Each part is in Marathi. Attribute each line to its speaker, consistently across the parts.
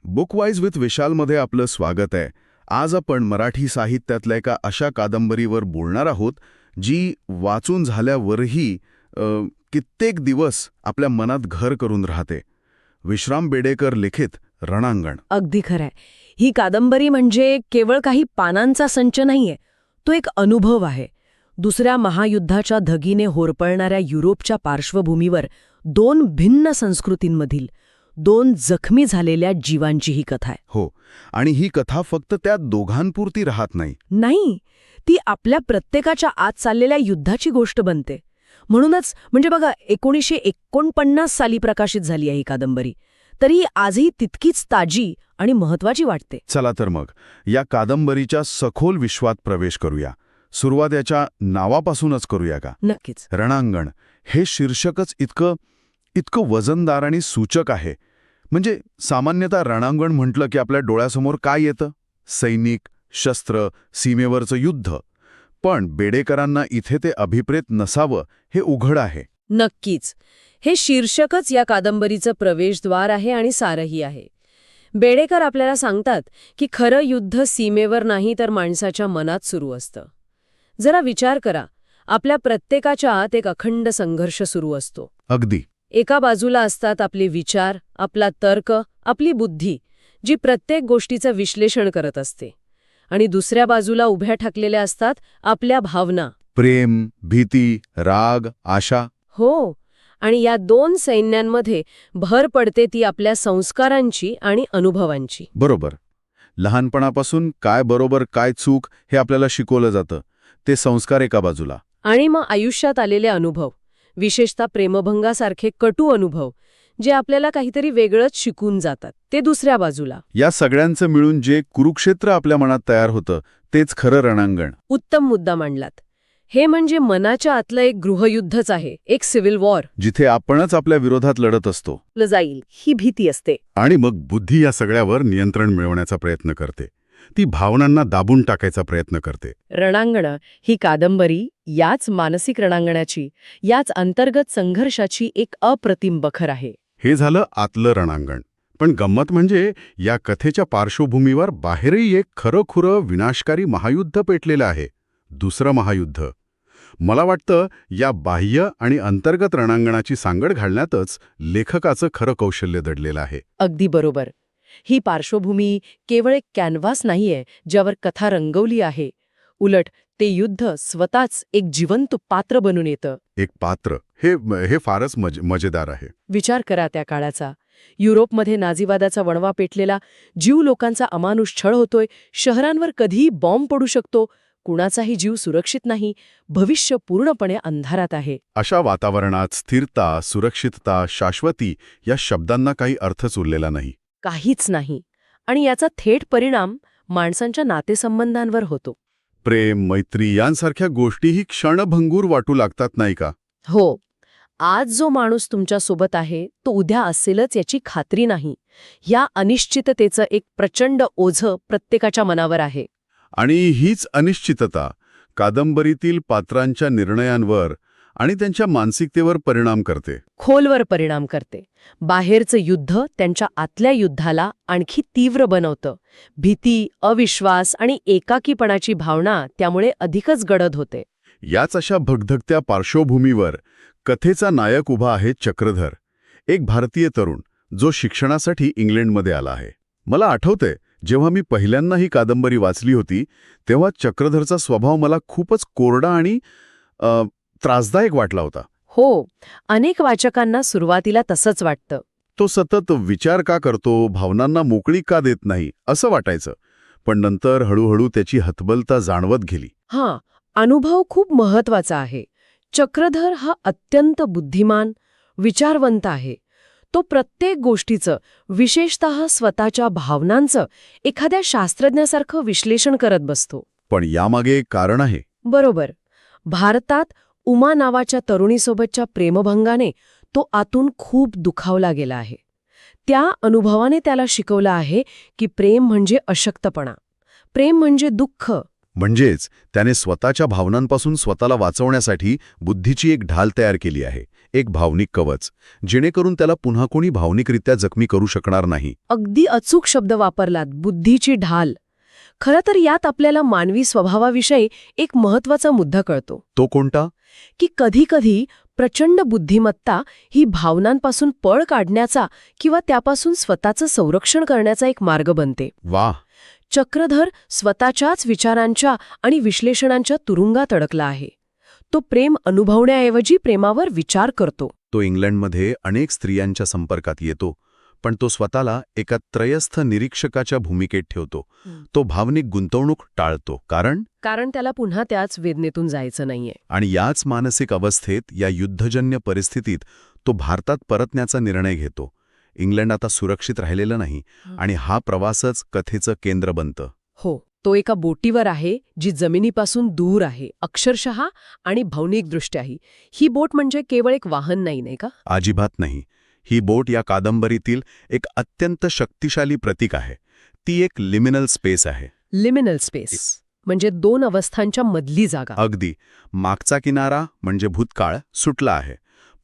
Speaker 1: बुकवाईज विथ विशालमध्ये आपलं स्वागत आहे. आज आपण मराठी साहित्यातल्या एका अशा कादंबरीवर बोलणार आहोत जी वाचून झाल्यावरही कित्येक दिवस आपल्या मनात घर करून राहते. विश्राम बेडेकर लिखित रणांगण.
Speaker 2: अगदी खरंय. ही कादंबरी म्हणजे केवळ काही पानांचा संच नाहीये, तो एक अनुभव आहे. दुसऱ्या महायुद्धाच्या धगीने होरपळणाऱ्या युरोपच्या पार्श्वभूमीवर दोन भिन्न संस्कृतींमधील दोन जखमी झालेल्या जीवांची ही कथा आहे.
Speaker 1: हो, आणि ही कथा फक्त त्या दोघांपुरती राहत
Speaker 2: नाही, ती आपल्या प्रत्येकाच्या आत चाललेल्या युद्धाची गोष्ट बनते. म्हणूनच म्हणजे बघा, 1949 साली प्रकाशित झाली आहे ही कादंबरी, तरी आजही तितकीच ताजी आणि महत्वाची वाटते.
Speaker 1: चला तर मग या कादंबरीच्या सखोल विश्वात प्रवेश करूया. सुरुवात याच्या नावापासूनच करूया का?
Speaker 2: नक्कीच.
Speaker 1: रणांगण हे शीर्षकच इतकं वजनदार आणि सूचक आहे. म्हणजे सामान्यतः रणांगण म्हटलं की आपल्या डोळ्यासमोर काय येतं? सैनिक, शस्त्र, सीमेवरचं युद्ध. पण बेडेकरांना इथे ते अभिप्रेत नसावं हे उघड आहे.
Speaker 2: नक्कीच. हे शीर्षकच या कादंबरीचं प्रवेशद्वार आहे आणि सारही आहे. बेडेकर आपल्याला सांगतात की खरं युद्ध सीमेवर नाही तर माणसाच्या मनात सुरू असतं. जरा विचार करा, आपल्या प्रत्येकाच्या आत एक अखंड संघर्ष सुरू असतो.
Speaker 1: अगदी.
Speaker 2: एका बाजूला असतात आपले विचार, आपला तर्क, आपली बुद्धी, जी प्रत्येक गोष्टीचं विश्लेषण करत असते. आणि दुसऱ्या बाजूला उभ्या ठाकलेल्या असतात आपल्या भावना.
Speaker 1: प्रेम, भीती, राग, आशा.
Speaker 2: हो, आणि या दोन सैन्यांमध्ये भर पडते ती आपल्या संस्कारांची आणि अनुभवांची.
Speaker 1: बरोबर. लहानपणापासून काय बरोबर काय चूक हे आपल्याला शिकवलं जातं. ते संस्कार एका बाजूला.
Speaker 2: आणि मग आयुष्यात आलेले अनुभव, विशेषतः प्रेमभंगासारखे कटू अनुभव, जे आपल्याला काहीतरी वेगळंच शिकून जातात, ते दुसऱ्या बाजूला.
Speaker 1: या सगळ्यांचं मिळून जे कुरुक्षेत्र आपल्या मनात तयार होतं तेच खरं रणांगण.
Speaker 2: उत्तम मुद्दा मांडलात. हे म्हणजे मनाच्या आतलं एक गृहयुद्धच आहे, एक सिव्हिल वॉर.
Speaker 1: जिथे आपणच आपल्या विरोधात लढत असतो.
Speaker 2: जाईल ही भीती असते.
Speaker 1: आणि मग बुद्धी या सगळ्यावर नियंत्रण मिळवण्याचा प्रयत्न करते. ती भावनांना दाबून टाकायचा प्रयत्न करते.
Speaker 2: रणांगण ही कादंबरी याच मानसिक रणांगणाची, याच अंतर्गत संघर्षाची एक अप्रतिम बखर आहे.
Speaker 1: हे झालं आतलं रणांगण. पण गंमत म्हणजे या कथेच्या पार्श्वभूमीवर बाहेरही एक खरंखुरं विनाशकारी महायुद्ध पेटलेलं आहे. दुसरं महायुद्ध. मला वाटतं या बाह्य आणि अंतर्गत रणांगणाची सांगड घालण्यातच लेखकाचं खरं कौशल्य दडलेलं आहे.
Speaker 2: अगदी बरोबर. ही पार्श्वभूमी केवळ एक कॅनव्हास नाहीये ज्यावर कथा रंगवली आहे. उलट ते युद्ध स्वतःच एक जिवंत पात्र बनून येतं.
Speaker 1: एक पात्र हे फारच मजेदार आहे.
Speaker 2: विचार करा त्या काळाचा. युरोपमध्ये नाझीवादाचा वणवा पेटलेला, जीव लोकांचा अमानुष छळ होतोय, शहरांवर कधीही बॉम्ब पडू शकतो, कुणाचाही जीव सुरक्षित नाही, भविष्य पूर्णपणे अंधारात आहे.
Speaker 1: अशा वातावरणात स्थिरता, सुरक्षितता, शाश्वती या शब्दांना काही अर्थच उरलेला नाही.
Speaker 2: काहीच नाही. आणि याचा थेट परिणाम माणसांच्या नातेसंबंधांवर होतो.
Speaker 1: प्रेम, मैत्री यांसारख्या गोष्टीही क्षणभंगूर वाटू लागतात, नाही का?
Speaker 2: हो. आज जो माणूस तुमच्यासोबत आहे तो उद्या असेलच याची खात्री नाही. या अनिश्चिततेचं एक प्रचंड ओझं प्रत्येकाच्या मनावर आहे.
Speaker 1: आणि हीच अनिश्चितता कादंबरीतील पात्रांच्या निर्णयांवर आणि त्यांच्या मानसिकतेवर परिणाम करते.
Speaker 2: खोलवर परिणाम करते. बाहेरचं युद्ध त्यांच्या आतल्या युद्धाला आणखी तीव्र बनवतं. भीती, अविश्वास आणि एकाकीपणाची भावना त्यामुळे अधिकच गडद होते.
Speaker 1: याच अशा भगधगत्या पार्श्वभूमीवर कथेचा नायक उभा आहे चक्रधर, एक भारतीय तरुण जो शिक्षणासाठी इंग्लंडमध्ये आला आहे. मला आठवतंय, जेव्हा मी पहिल्यांदा ही कादंबरी वाचली होती तेव्हा चक्रधरचा स्वभाव मला खूपच कोरडा आणि त्रासदायक वाटला होता.
Speaker 2: हो, अनेक वाचकांना सुरुवातीला तसंच वाटतं.
Speaker 1: तो सतत विचार का करतो, भावनांना मोकळी का देत नाही असं वाटायचं. पण नंतर हळूहळू त्याची हतबलता जाणवत गेली.
Speaker 2: हां, अनुभव खूप महत्वाचा आहे. चक्रधर हा अत्यंत बुद्धिमान, विचारवंत आहे. तो प्रत्येक गोष्टीचं, विशेषतः स्वतःच्या भावनांचं एखाद्या शास्त्रज्ञासारखं विश्लेषण करत बसतो.
Speaker 1: पण यामागे एक कारण आहे.
Speaker 2: बरोबर. भारतात उमा नावाच्या तरुणीसोबतच्या प्रेमभंगाने तो आतून खूप दुखावला गेला आहे. त्या अनुभवाने त्याला शिकवलं आहे की प्रेम म्हणजे अशक्तपणा, प्रेम म्हणजे दुःख.
Speaker 1: म्हणजेच त्याने स्वतःच्या भावनांपासून स्वतःला वाचवण्यासाठी बुद्धीची एक ढाल तयार केली आहे, एक भावनिक कवच, जेणेकरून त्याला पुन्हा कोणी भावनिकरित्या जखमी करू शकणार नाही.
Speaker 2: अगदी अचूक शब्द वापरलात, बुद्धीची ढाल. खरं तर यात आपल्याला मानवी स्वभावाविषयी एक महत्वाचा मुद्दा कळतो,
Speaker 1: तो कोणता?
Speaker 2: की कधीकधी प्रचंड बुद्धिमत्ता ही भावनांपासून पळ काढण्याचा किंवा त्यापासून स्वतःचं संरक्षण करण्याचा एक मार्ग बनते.
Speaker 1: वाह!
Speaker 2: चक्रधर स्वतःच्याच विचारांच्या आणि विश्लेषणांच्या तुरुंगात अडकला आहे. तो प्रेम अनुभवण्याऐवजी प्रेमावर विचार करतो.
Speaker 1: तो इंग्लंडमध्ये अनेक स्त्रियांच्या संपर्कात येतो, पण तो स्वतःला एका त्रयस्थ निरीक्षकाच्या भूमिकेत ठेवतो. तो भावनिक गुंतवणूक टाळतो, कारण
Speaker 2: त्याला पुन्हा त्याच वेदनेतून जायचं नाहीये.
Speaker 1: आणि याच मानसिक अवस्थेत, या युद्धजन्य परिस्थितीत तो भारतात परतण्याचा निर्णय घेतो. इंग्लंड आता सुरक्षित राहिलेलं नाही आणि हा प्रवासच कथेचं केंद्र बनतं.
Speaker 2: हो, तो एका बोटीवर आहे जी जमिनीपासून दूर आहे, अक्षरशः आणि भावनिकदृष्ट्याही. ही बोट म्हणजे केवळ एक वाहन नाही का?
Speaker 1: अजिबात नाही. ही बोट या कादंबरीतील एक अत्यंत शक्तिशाली प्रतीक आहे. ती एक लिमिनल स्पेस आहे.
Speaker 2: लिमिनल स्पेस म्हणजे दोन अवस्थांच्या मधली जागा.
Speaker 1: अगदी. मागचा किनारा म्हणजे भूतकाळ सुटला आहे.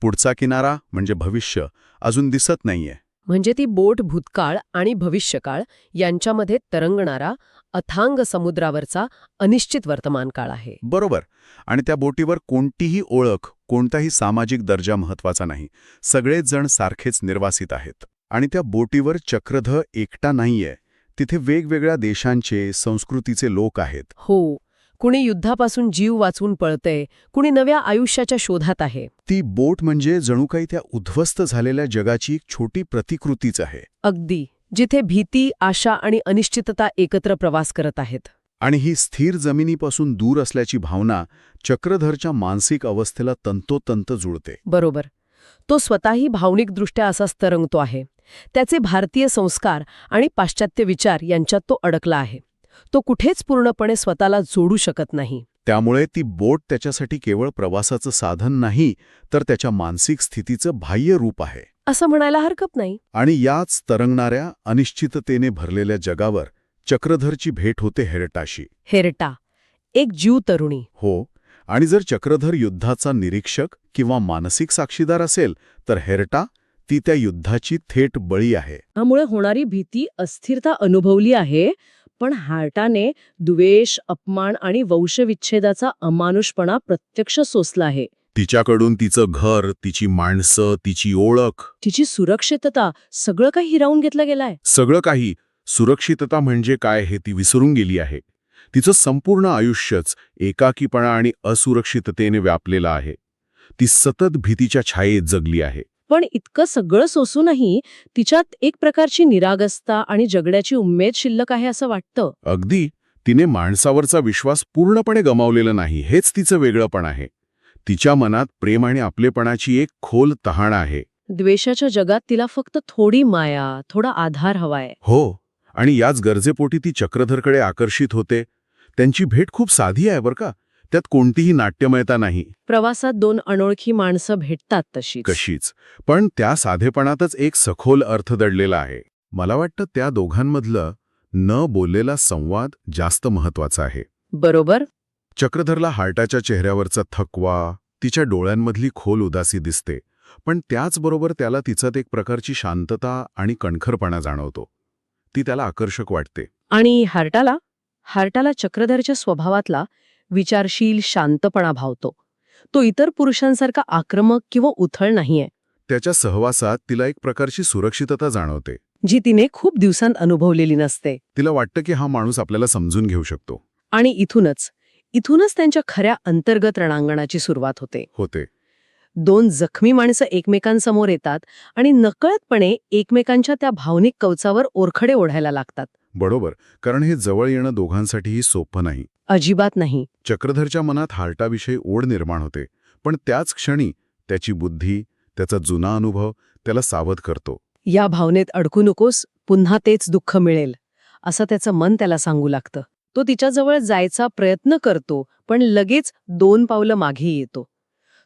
Speaker 1: पुढचा किनारा म्हणजे भविष्य अजून दिसत नाहीये.
Speaker 2: म्हणजे ती बोट भूतकाळ आणि भविष्यकाळ यांच्यामध्ये तरंगणारा अथांग समुद्रावरचा अनिश्चित वर्तमान काळ आहे.
Speaker 1: बरोबर. आणि त्या बोटीवर कोणतीही ओळख, कोणताही सामाजिक दर्जा महत्वाचा नाही. सगळेच जण सारखेच निर्वासित आहेत. आणि त्या बोटीवर चक्रधर एकटा नाहीये. तिथे वेगवेगळ्या देशांचे, संस्कृतीचे लोक आहेत.
Speaker 2: हो, कुणी युद्धापासून जीव वाचवून पळतंय, कुणी नव्या आयुष्याच्या शोधात आहे.
Speaker 1: ती बोट म्हणजे जणू काही त्या उद्ध्वस्त झालेल्या जगाची एक छोटी प्रतिकृतीच आहे.
Speaker 2: अगदी, जिथे भीती, आशा आणि अनिश्चितता एकत्र प्रवास करत आहेत.
Speaker 1: आणि ही स्थिर जमिनीपासून दूर असल्याची भावना चक्रधरच्या मानसिक अवस्थेला तंतोतंत जुळते.
Speaker 2: बरोबर. तो स्वतःही भावनिकदृष्ट्या असाच तरंगतो आहे. त्याचे भारतीय संस्कार आणि पाश्चात्य विचार यांच्यात तो अडकला आहे. तो कुठेच पूर्णपणे स्वतःला जोडू शकत नाही.
Speaker 1: त्यामुळे ती बोट त्याच्यासाठी केवळ प्रवासाचं साधन नाही, तर त्याच्या मानसिक स्थितीचं बाह्य रूप आहे.
Speaker 2: असं म्हणायला हरकत नाही.
Speaker 1: आणि याच तरंगणाऱ्या, अनिश्चिततेने भरलेल्या जगावर चक्रधरची भेट होते हेरटाशी.
Speaker 2: हेरटा, एक जीव तरुणी.
Speaker 1: हो. आणि जर चक्रधर युद्धाचा निरीक्षक किंवा मानसिक साक्षीदार असेल, तर हेरटा ती त्या युद्धाची थेट बळी आहे.
Speaker 2: त्यामुळे होणारी भीती, अस्थिरता अनुभवली आहे, पण हार्टाने द्वेष, अपमान आणि वंशविच्छेदाचा अमानुषपणा प्रत्यक्ष सोसला आहे.
Speaker 1: तिच्याकडून तिचं घर, तिची माणसं, तिची ओळख,
Speaker 2: तिची सुरक्षितता, सगळं काही हिरावून घेतलं गेलंय.
Speaker 1: सगळं काही. सुरक्षितता म्हणजे काय हे ती विसरून गेली आहे. तिचं संपूर्ण आयुष्यच एकाकीपणा आणि असुरक्षिततेने व्यापलेलं आहे. ती सतत भीतीच्या छायेत जगली आहे.
Speaker 2: पण इतकं सगळं सोसूनही तिच्यात एक प्रकारची निरागसता आणि जगण्याची उमेद शिल्लक आहे असं वाटतं.
Speaker 1: अगदी. तिने माणसावरचा विश्वास पूर्णपणे गमावलेला नाही, हेच तिचं वेगळंपण आहे. तिच्या मनात प्रेम आणि आपलेपणाची एक खोल तहान आहे.
Speaker 2: द्वेषाच्या जगात तिला फक्त थोडी माया, थोडा आधार हवाय.
Speaker 1: हो. आणि याच गरजेपोटी ती चक्रधरकडे आकर्षित होते. त्यांची भेट खूप साधी आहे बरं का. त्यात कोणतीही नाट्यमयता नाही.
Speaker 2: प्रवासात दोन अनोळखी माणसं भेटतात तशीच.
Speaker 1: कशीच. पण त्या साधेपणातच एक सखोल अर्थ दडलेला आहे. मला वाटतं त्या दोघांमधलं न बोललेला संवाद जास्त महत्वाचा आहे.
Speaker 2: बरोबर.
Speaker 1: चक्रधरला हार्टाच्या चेहऱ्यावरचा थकवा, तिच्या डोळ्यांमधली खोल उदासी दिसते. पण त्याचबरोबर त्याला तिच्यात एक प्रकारची शांतता आणि कणखरपणा जाणवतो. ती त्याला आकर्षक वाटते.
Speaker 2: आणि हार्टाला चक्रधरच्या स्वभावातला विचारशील शांतपणा भावतो. तो इतर पुरुषांसारखा आक्रमक किंवा उथळ नाहीये.
Speaker 1: त्याच्या सहवासात तिला एक प्रकारची सुरक्षितता जाणवते,
Speaker 2: जी तिने खूप दिवसांत अनुभवलेली नसते.
Speaker 1: तिला वाटतं की हा माणूस आपल्याला समजून घेऊ शकतो.
Speaker 2: आणि इथूनच त्यांच्या खऱ्या अंतर्गत रणांगणाची सुरुवात होते. दोन जखमी माणसं एकमेकांसमोर येतात आणि नकळतपणे एकमेकांच्या त्या भावनिक कवचावर ओरखडे ओढायला लागतात.
Speaker 1: बरोबर. कारण हे जवळ येणं दोघांसाठीही सोपं नाही.
Speaker 2: अजिबात नाही.
Speaker 1: चक्रधरच्या मनात हार्टाविषयी ओढ निर्माण होते, पण त्याच क्षणी त्याची बुद्धी, त्याचा जुना अनुभव त्याला सावध करतो.
Speaker 2: या भावनेत अडकू नकोस, पुन्हा तेच दुःख मिळेल, असं त्याचं मन त्याला सांगू लागतं. तो तिच्याजवळ जायचा प्रयत्न करतो, पण लगेच 2 पावलं मागे येतो.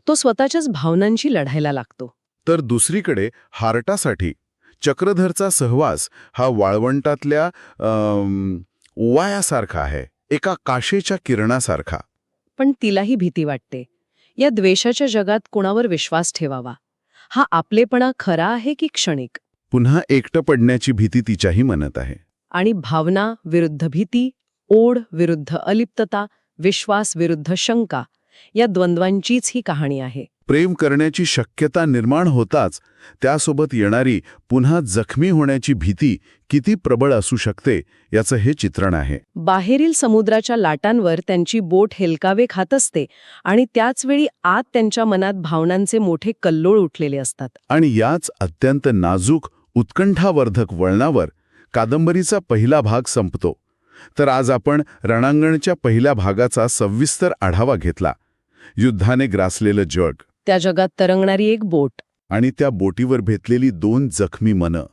Speaker 2: तो स्वतःच्याच भावनांशी लढायला लागतो.
Speaker 1: तर दुसरीकडे हार्टासाठी चक्रधरचा सहवास हा वाळवंटातल्या ओवायासारखा आहे, एका काशेच्या किरणासारखा.
Speaker 2: पण तिलाही भीती वाटते. या द्वेषाच्या जगात कुणावर विश्वास ठेवावा? हा आपलेपणा खरा आहे की क्षणिक?
Speaker 1: पुन्हा एकटं पडण्याची भीती तिच्याही मनात आहे.
Speaker 2: आणि भावना विरुद्ध भीती, ओढ विरुद्ध अलिप्तता, विश्वास विरुद्ध शंका, या द्वंद्वांचीच ही कहाणी आहे.
Speaker 1: प्रेम करण्याची शक्यता निर्माण होताच त्यासोबत येणारी पुन्हा जखमी होण्याची भीती किती प्रबळ असू शकते याचं हे चित्रण आहे.
Speaker 2: बाहेरील समुद्राच्या लाटांवर त्यांची बोट हेलकावे खात असते आणि त्याचवेळी आत त्यांच्या मनात भावनांचे मोठे कल्लोळ उठलेले असतात.
Speaker 1: आणि याच अत्यंत नाजूक उत्कंठावर्धक वळणावर कादंबरीचा पहिला भाग संपतो. तर आज आपण रणांगणच्या पहिल्या भागाचा सविस्तर आढावा घेतला. युद्धाने ग्रासलेलं जग,
Speaker 2: त्या जगात तरंगणारी एक बोट,
Speaker 1: आणि त्या बोटीवर भेटलेली 2 जखमी मनं,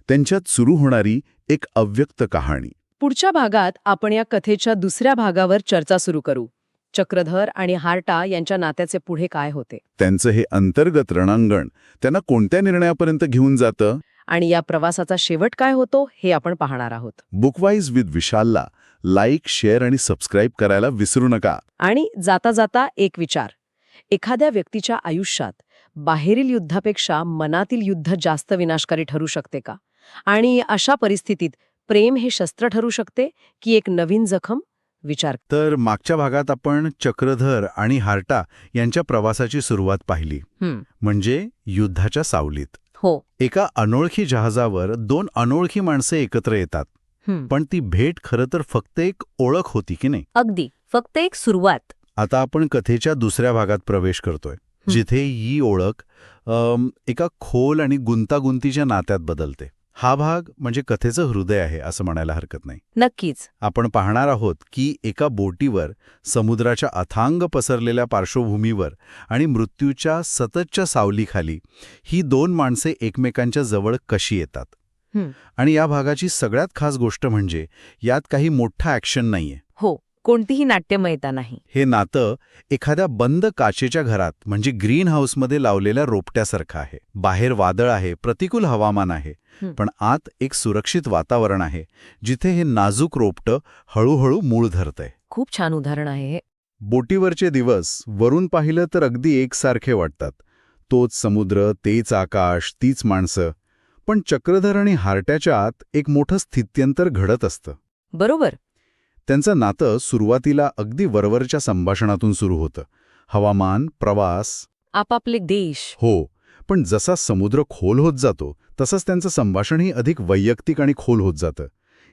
Speaker 1: त्यांच्यात सुरू होणारी एक अव्यक्त कहाणी.
Speaker 2: पुढच्या भागात आपण या कथेच्या दुसऱ्या भागावर चर्चा सुरू करू. चक्रधर आणि हार्टा यांच्या नात्याचे पुढे काय होते,
Speaker 1: त्यांचं हे अंतर्गत रणांगण त्यांना कोणत्या निर्णयापर्यंत घेऊन जातं,
Speaker 2: आणि या प्रवासाचा शेवट काय होतो हे आपण पाहणार आहोत.
Speaker 1: बुकवाईज विथ विशालला लाईक, शेअर आणि सबस्क्राईब करायला विसरू नका.
Speaker 2: आणि जाता जाता एक विचार: एखाद्या व्यक्तीच्या आयुष्यात बाहेरील युद्धापेक्षा मनातील युद्ध जास्त विनाशकारी ठरू शकते का? आणि अशा परिस्थितीत प्रेम हे शस्त्र ठरू शकते की एक नवीन जखम? विचार.
Speaker 1: तर मागच्या भागात आपण चक्रधर आणि हार्टा यांच्या प्रवासाची सुरुवात पाहिली, म्हणजे युद्धाच्या सावलीत.
Speaker 2: हो.
Speaker 1: एका अनोळखी जहाजावर 2 अनोळखी माणसे एकत्र येतात. पण ती भेट खरं तर फक्त एक ओळख होती की नाही?
Speaker 2: अगदी, फक्त एक सुरुवात.
Speaker 1: आता आपण कथेच्या दुसऱ्या भागात प्रवेश करतोय, जिथे ही ओळख एका खोल आणि गुंतागुंतीच्या नात्यात बदलते. हा भाग म्हणजे कथेचं हृदय आहे असं म्हणायला हरकत नाही.
Speaker 2: नक्कीच.
Speaker 1: आपण पाहणार आहोत की एका बोटीवर, समुद्राच्या अथांग पसरलेल्या पार्श्वभूमीवर आणि मृत्यूच्या सततच्या सावलीखाली ही 2 माणसे एकमेकांच्या जवळ कशी येतात. आणि या भागाची सगळ्यात खास गोष्ट म्हणजे यात काही मोठा ॲक्शन नाहीये.
Speaker 2: हो, कोणतीही नाट्यमयता नाही.
Speaker 1: हे नातं एखाद्या बंद काचेच्या घरात, म्हणजे ग्रीन हाऊसमध्ये लावलेल्या रोपट्यासारखं आहे. बाहेर वादळ आहे, प्रतिकूल हवामान आहे, पण आत एक सुरक्षित वातावरण आहे, जिथे हे नाजूक रोपटं हळूहळू मूळ धरतंय.
Speaker 2: खूप छान उदाहरण आहे हे.
Speaker 1: बोटीवरचे दिवस वरून पाहिलं तर अगदी एकसारखे वाटतात. तोच समुद्र, तेच आकाश, तीच माणसं. पण चक्रधर आणि हार्ट्याच्या आत एक मोठं स्थित्यंतर घडत असतं.
Speaker 2: बरोबर.
Speaker 1: त्यांचं नातं सुरुवातीला अगदी वरवरच्या संभाषणातून सुरू होतं. हवामान, प्रवास,
Speaker 2: आपापले देश.
Speaker 1: हो, पण जसा समुद्र खोल होत जातो तसंच त्यांचं संभाषणही अधिक वैयक्तिक आणि खोल होत जातं.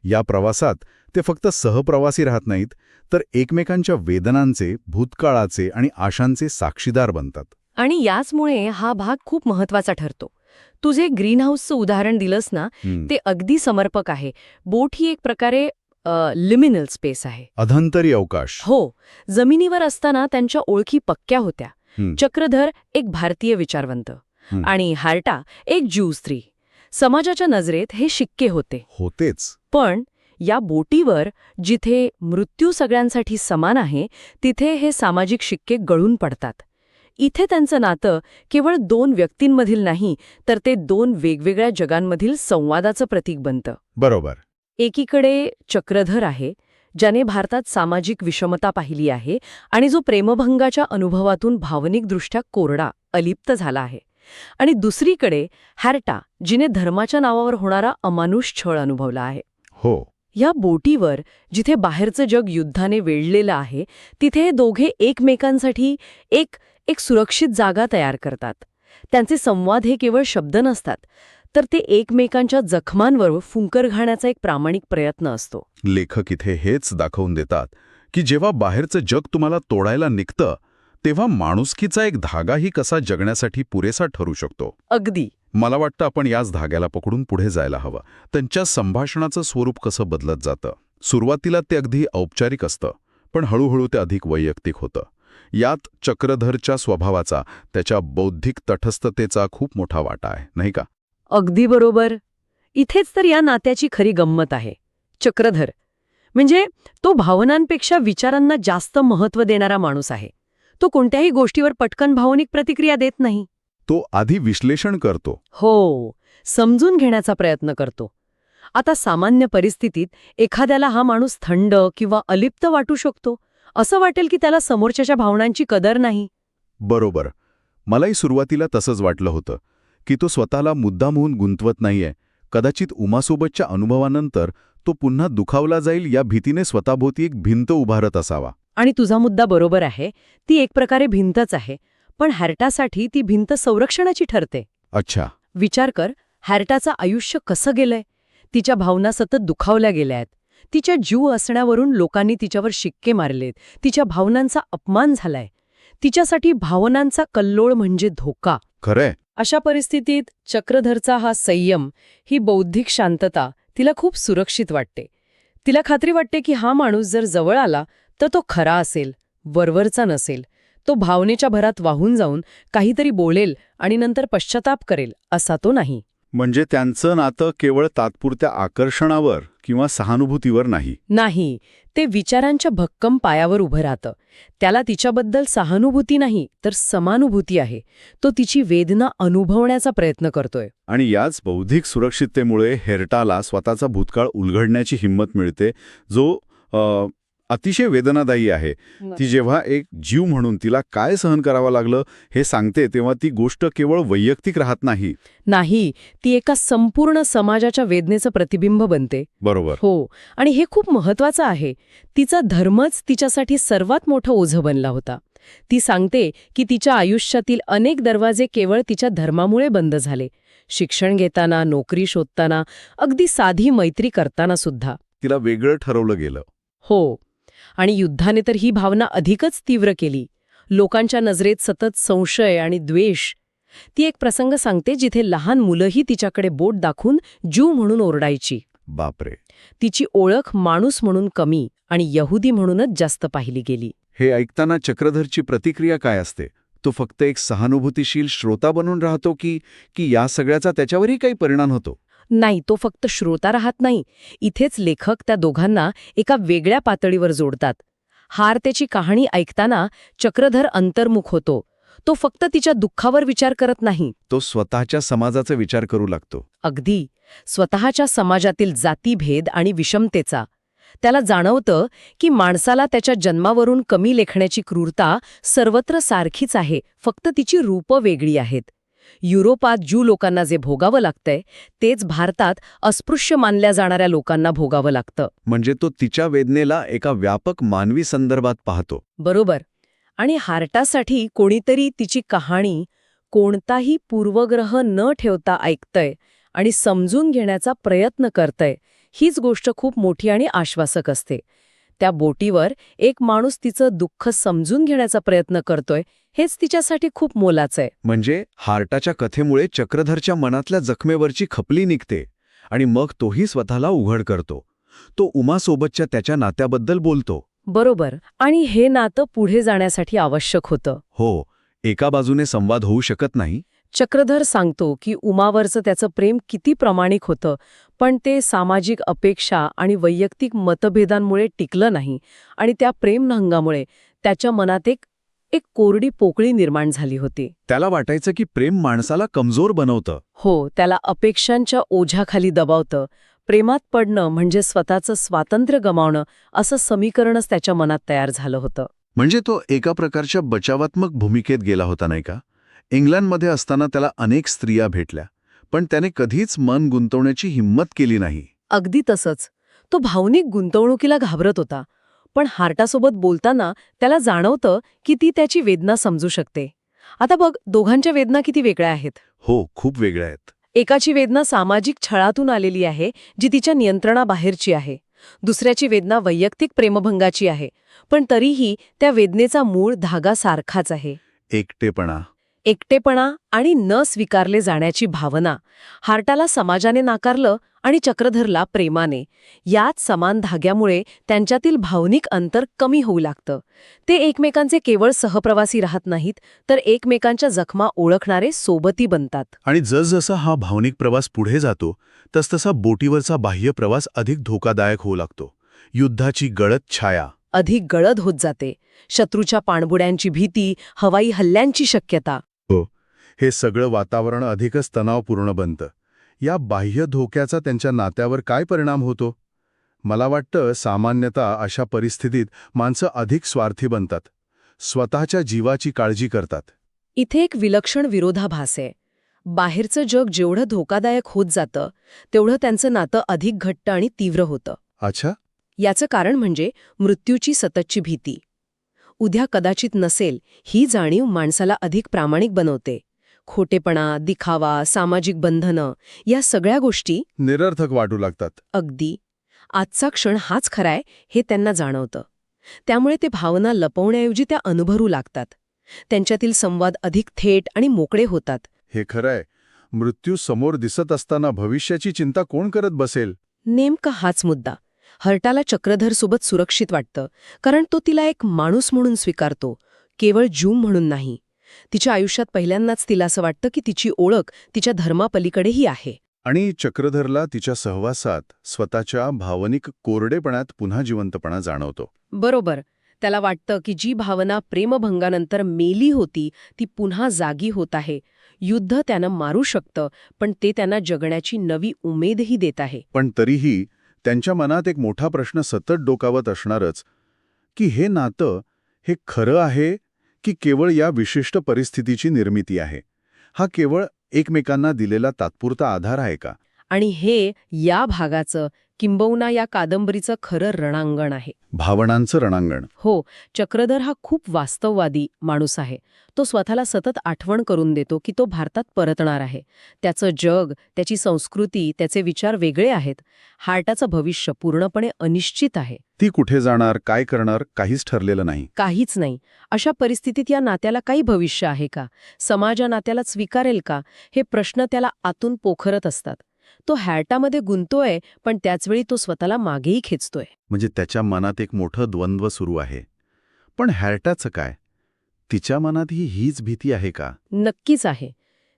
Speaker 1: या प्रवासात ते फक्त सहप्रवासी राहत नाहीत, तर एकमेकांच्या वेदनांचे, भूतकाळाचे आणि आशांचे साक्षीदार बनतात.
Speaker 2: आणि याचमुळे हा भाग खूप महत्वाचा ठरतो. तू जे ग्रीन हाऊसचं उदाहरण दिलंस ना, ते अगदी समर्पक आहे. बोट ही एक प्रकारे लिमिनल स्पेस आहे,
Speaker 1: अधंतरी अवकाश.
Speaker 2: हो. जमिनीवर असताना त्यांच्या ओळखी पक्क्या होत्या. चक्रधर एक भारतीय विचारवंत आणि हार्टा एक ज्यू स्त्री. समाजाच्या नजरेत हे शिक्के होतेच. पण या बोटीवर, जिथे मृत्यू सगळ्यांसाठी समान आहे, तिथे हे सामाजिक शिक्के गळून पडतात. इथे त्यांचं नातं केवळ 2 व्यक्तींमधील नाही, तर ते 2 वेगवेगळ्या जगांमधील संवादाचं प्रतीक बनतं.
Speaker 1: बरोबर.
Speaker 2: एकीकडे चक्रधर आहे, ज्याने भारतात सामाजिक विषमता पाहिली आहे आणि जो प्रेमभंगाच्या अनुभवातून भावनिकदृष्ट्या कोरडा, अलिप्त झाला आहे. आणि दुसरीकडे हार्टा, जिने धर्माच्या नावावर होणारा अमानुष छळ अनुभवला आहे.
Speaker 1: हो.
Speaker 2: या बोटीवर, जिथे बाहेरचं जग युद्धाने वेढलेलं आहे, तिथे हे दोघे एकमेकांसाठी एक सुरक्षित जागा तयार करतात. त्यांचे संवाद हे केवळ शब्द नसतात, तर ते एकमेकांच्या जखमांवर फुंकर घालण्याचा एक प्रामाणिक प्रयत्न असतो.
Speaker 1: लेखक इथे हेच दाखवून देतात की जेव्हा बाहेरचं जग तुम्हाला तोडायला निघतं, तेव्हा माणुसकीचा एक धागाही कसा जगण्यासाठी पुरेसा ठरू शकतो.
Speaker 2: अगदी.
Speaker 1: मला वाटतं आपण याच धाग्याला पकडून पुढे जायला हवं. त्यांच्या संभाषणाचं स्वरूप कसं बदलत जातं. सुरुवातीला ते अगदी औपचारिक असतं, पण हळूहळू ते अधिक वैयक्तिक होतं. यात चक्रधरच्या स्वभावाचा, त्याच्या बौद्धिक तटस्थतेचा खूप मोठा वाटा आहे, नाही का?
Speaker 2: अगदी बरोबर. इथेच तर या नात्याची खरी गंमत आहे. चक्रधर म्हणजे तो भावनांपेक्षा विचारांना जास्त महत्त्व देणारा माणूस आहे. तो कोणत्याही गोष्टीवर पटकन भावनिक प्रतिक्रिया देत नाही.
Speaker 1: तो आधी विश्लेषण करतो.
Speaker 2: हो, समजून घेण्याचा प्रयत्न करतो. आता सामान्य परिस्थितीत एखाद्याला हा माणूस थंड किंवा अलिप्त वाटू शकतो. असं वाटेल की त्याला समोरच्याच्या भावनांची कदर नाही.
Speaker 1: बरोबर. मलाही सुरुवातीला तसंच वाटलं होतं की तो स्वतःला मुद्दामहून गुंतवत नाहीये. कदाचित उमासोबतच्या अनुभवानंतर तो पुन्हा दुखावला जाईल या भीतीने स्वतःभोवती एक भिंत उभारत असावा.
Speaker 2: आणि तुझा मुद्दा बरोबर आहे, ती एक प्रकारे भिंतच आहे. पण हॅर्टासाठी ती भिंत संरक्षणाची ठरते.
Speaker 1: अच्छा.
Speaker 2: विचार कर, हॅर्टाचं आयुष्य कसं गेलंय. तिच्या भावना सतत दुखावल्या गेल्या आहेत. तिच्या जीव असण्यावरून लोकांनी तिच्यावर शिक्के मारलेत. तिच्या भावनांचा अपमान झालाय. तिच्यासाठी भावनांचा कल्लोळ म्हणजे धोका.
Speaker 1: खरंय.
Speaker 2: अशा परिस्थितीत चक्रधरचा हा संयम, ही बौद्धिक शांतता तिला खूप सुरक्षित वाटते. तिला खात्री वाटते की हा माणूस जर जवळ आला तर तो खरा असेल, वरवरचा नसेल. तो भावनेच्या भरात वाहून जाऊन काहीतरी बोलेल आणि नंतर पश्चाताप करेल, असा तो नाही.
Speaker 1: म्हणजे त्यांचं नातं केवळ तात्पुरत्या आकर्षणावर किंवा सहानुभूतीवर नाही.
Speaker 2: नाही, ते विचारांच्या भक्कम पायावर उभं राहतं. त्याला तिच्याबद्दल सहानुभूती नाही तर समानुभूती आहे. तो तिची वेदना अनुभवण्याचा प्रयत्न करतोय.
Speaker 1: आणि याच बौद्धिक सुरक्षिततेमुळे हेर्टाला स्वतःचा भूतकाळ उलगडण्याची हिंमत मिळते, जो अतिशय वेदनादायी आहे. ती जेव्हा एक जीव म्हणून तिला काय सहन करावं लागलं हे सांगते तेव्हा ती गोष्ट केवळ वैयक्तिक राहत नाही.
Speaker 2: नाही, ती एका संपूर्ण समाजाच्या वेदनेचं प्रतिबिंब बनते.
Speaker 1: बरोबर.
Speaker 2: हो, आणि हे खूप महत्वाचं आहे. तिचा धर्मच तिच्यासाठी सर्वात मोठं ओझं बनला होता. ती सांगते की तिच्या आयुष्यातील अनेक दरवाजे केवळ तिच्या धर्मामुळे बंद झाले. शिक्षण घेताना, नोकरी शोधताना, अगदी साधी मैत्री करताना सुद्धा.
Speaker 1: तिला वेगळं ठरवलं गेलं.
Speaker 2: हो, आणि युद्धाने तर ही भावना अधिकच तीव्र केली. लोकांच्या नजरेत सतत संशय आणि द्वेष. ती एक प्रसंग सांगते जिथे लहान मुलंही तिच्याकडे बोट दाखवून ज्यू म्हणून ओरडायची.
Speaker 1: बापरे.
Speaker 2: तिची ओळख माणूस म्हणून कमी आणि यहुदी म्हणूनच जास्त पाहिली गेली.
Speaker 1: हे ऐकताना चक्रधरची प्रतिक्रिया काय असते? तो फक्त एक सहानुभूतीशील श्रोता बनून राहतो की या सगळ्याचा त्याच्यावरही काही परिणाम होतो?
Speaker 2: नाही, तो फक्त श्रोता राहत नाही. इथेच लेखक त्या दोघांना एका वेगळ्या पातळीवर जोडतात. हारतेची कहाणी ऐकताना चक्रधर अंतर्मुख होतो. तो फक्त तिच्या दुःखावर विचार करत नाही.
Speaker 1: तो स्वतःच्या समाजाचा विचार करू लागतो.
Speaker 2: अगदी स्वतःच्या समाजातील जातीभेद आणि विषमतेचा. त्याला जाणवतं की माणसाला त्याच्या जन्मावरून कमी लेखण्याची क्रूरता सर्वत्र सारखीच आहे, फक्त तिची रूपं वेगळी आहेत. युरोपात ज्यू लोकांना जे भोगावं लागतंय तेच भारतात अस्पृश्य मानल्या जाणाऱ्या लोकांना भोगावं लागतं.
Speaker 1: म्हणजे तो तिच्या वेदनेला एका व्यापक मानवी संदर्भात पाहतो.
Speaker 2: बरोबर. आणि हार्टासाठी कोणीतरी तिची कहाणी कोणताही पूर्वग्रह न ठेवता ऐकतंय आणि समजून घेण्याचा प्रयत्न करतंय, हीच गोष्ट खूप मोठी आणि आश्वासक असते. त्या बोटीवर एक माणूस तिचं दुःख समजून घेण्याचा प्रयत्न करतोय, हेच तिच्यासाठी खूप मोलाचं आहे.
Speaker 1: म्हणजे हार्टाच्या कथेमुळे चक्रधरच्या मनातल्या जखमेवरची खपली निघते आणि मग तोही स्वतःला उघड करतो. तो उमासोबतच्या त्याच्या नात्याबद्दल बोलतो.
Speaker 2: बरोबर. आणि हे नातं पुढे जाण्यासाठी आवश्यक होतं.
Speaker 1: हो, एका बाजूने संवाद होऊ शकत नाही.
Speaker 2: चक्रधर सांगतो की उमावरचं त्याचं प्रेम किती प्रामाणिक होतं, पण ते सामाजिक अपेक्षा आणि वैयक्तिक मतभेदांमुळे टिकलं नाही. आणि त्या प्रेमनंगामुळे त्याच्या मनात एक कोरडी पोकळी निर्माण झाली होती.
Speaker 1: त्याला वाटायचं की प्रेम माणसाला कमजोर बनवतं.
Speaker 2: हो, त्याला अपेक्षांच्या ओझ्याखाली दबावतं. प्रेमात पडणं म्हणजे स्वतःचं स्वातंत्र्य गमावणं, असं समीकरणच त्याच्या मनात तयार झालं होतं.
Speaker 1: म्हणजे तो एका प्रकारच्या बचावात्मक भूमिकेत गेला होता, नाही का? इंग्लंडमध्ये असताना त्याला अनेक स्त्रिया भेटल्या, पण त्याने कधीच मन गुंतवण्याची हिंमत केली नाही.
Speaker 2: अगदी तसंच. तो भावनिक गुंतवणुकीला घाबरत होता. पण हार्टासोबत बोलताना त्याला जाणवतं की ती त्याची वेदना समजू शकते. आता बघ, दोघांच्या वेदना किती वेगळ्या आहेत.
Speaker 1: हो, खूप वेगळ्या आहेत.
Speaker 2: एकाची वेदना सामाजिक छळातून आलेली आहे, जी तिच्या नियंत्रणाबाहेरची आहे. दुसऱ्याची वेदना वैयक्तिक प्रेमभंगाची आहे, पण तरीही त्या वेदनेचा मूळ धागा सारखाच आहे. एकटेपणा आणि न स्वीकारले जाण्याची भावना. हार्टाला समाजाने नाकारलं आणि चक्रधरला प्रेमाने. याच समान धाग्यामुळे त्यांच्यातील भावनिक अंतर कमी होऊ लागतं. ते एकमेकांचे केवळ सहप्रवासी राहत नाहीत, तर एकमेकांच्या जखमा ओळखणारे सोबती बनतात.
Speaker 1: आणि जसजसा हा भावनिक प्रवास पुढे जातो तसतसा बोटीवरचा बाह्य प्रवास अधिक धोकादायक होऊ लागतो. युद्धाची गडद छाया
Speaker 2: अधिक गडद होत जाते. शत्रूच्या पाणबुड्यांची भीती, हवाई हल्ल्यांची शक्यता.
Speaker 1: हे सगळं वातावरण अधिकच तणावपूर्ण बनतं. या बाह्य धोक्याचा त्यांच्या नात्यावर काय परिणाम होतो? मला वाटतं सामान्यतः अशा परिस्थितीत माणसं अधिक स्वार्थी बनतात. स्वतःच्या जीवाची काळजी करतात.
Speaker 2: इथे एक विलक्षण विरोधाभास आहे. बाहेरचं जग जेवढं धोकादायक होत जातं तेवढं त्यांचं नातं अधिक घट्ट आणि तीव्र होतं.
Speaker 1: अच्छा.
Speaker 2: याचं कारण म्हणजे मृत्यूची सततची भीती. उद्या कदाचित नसेल ही जाणीव माणसाला अधिक प्रामाणिक बनवते. खोटेपणा, दिखावा, सामाजिक बंधनं या सगळ्या गोष्टी
Speaker 1: निरर्थक वाटू लागतात.
Speaker 2: अगदी आजचा क्षण हाच खराय हे त्यांना जाणवतं. त्यामुळे ते भावना लपवण्याऐवजी त्या अनुभवू लागतात. त्यांच्यातील संवाद अधिक थेट आणि मोकळे होतात.
Speaker 1: हे खरंय. मृत्यू समोर दिसत असताना भविष्याची चिंता कोण करत बसेल?
Speaker 2: नेमका हाच मुद्दा. हर्टाला चक्रधरसोबत सुरक्षित वाटतं, कारण तो तिला एक माणूस म्हणून स्वीकारतो, केवळ जूम म्हणून नाही. तिच्या आयुष्यात पहिल्यांदाच तिला असं वाटतं की तिची ओळख तिच्या धर्मापलीकडेही आहे.
Speaker 1: आणि चक्रधरला तिच्या सहवासात स्वतःच्या भावनिक कोरडेपणात पुन्हा जिवंतपणा जाणवतो.
Speaker 2: बरोबर. त्याला वाटतं की जी भावना प्रेमभंगानंतर मेली होती ती पुन्हा जागी होत आहे. युद्ध त्यानं मारू शकतं, पण ते त्यांना जगण्याची नवी उमेदही देत आहे.
Speaker 1: पण तरीही त्यांच्या मनात एक मोठा प्रश्न सतत डोकावत असणारच, की हे नातं हे खरं आहे की केवळ या विशिष्ट परिस्थितीची निर्मिती आहे? हा केवळ एकमेकांना दिलेला तात्पुरता आधार आहे का?
Speaker 2: आणि हे या भागाचं किंबहुना या कादंबरीचं खरं रणांगण आहे.
Speaker 1: भावनांचं रणांगण.
Speaker 2: हो, चक्रधर हा खूप वास्तववादी माणूस आहे. तो स्वतःला सतत आठवण करून देतो की तो भारतात परतणार आहे. त्याचं जग, त्याची संस्कृती, त्याचे विचार वेगळे आहेत. हार्टाचं भविष्य पूर्णपणे अनिश्चित आहे.
Speaker 1: ती कुठे जाणार, काय करणार, काहीच ठरलेलं नाही.
Speaker 2: काहीच नाही. अशा परिस्थितीत या नात्याला काही भविष्य आहे का? समाज या नात्याला स्वीकारेल का? हे प्रश्न त्याला आतून पोखरत असतात. तो हॅर्टामध्ये गुंतोय, पण त्याचवेळी तो स्वतःला मागेही खेचतोय.
Speaker 1: म्हणजे त्याच्या मनात एक मोठं द्वंद्व सुरू आहे. पण हॅर्टाचं काय? तिच्या मनातही हीच भीती आहे का?
Speaker 2: नक्कीच आहे.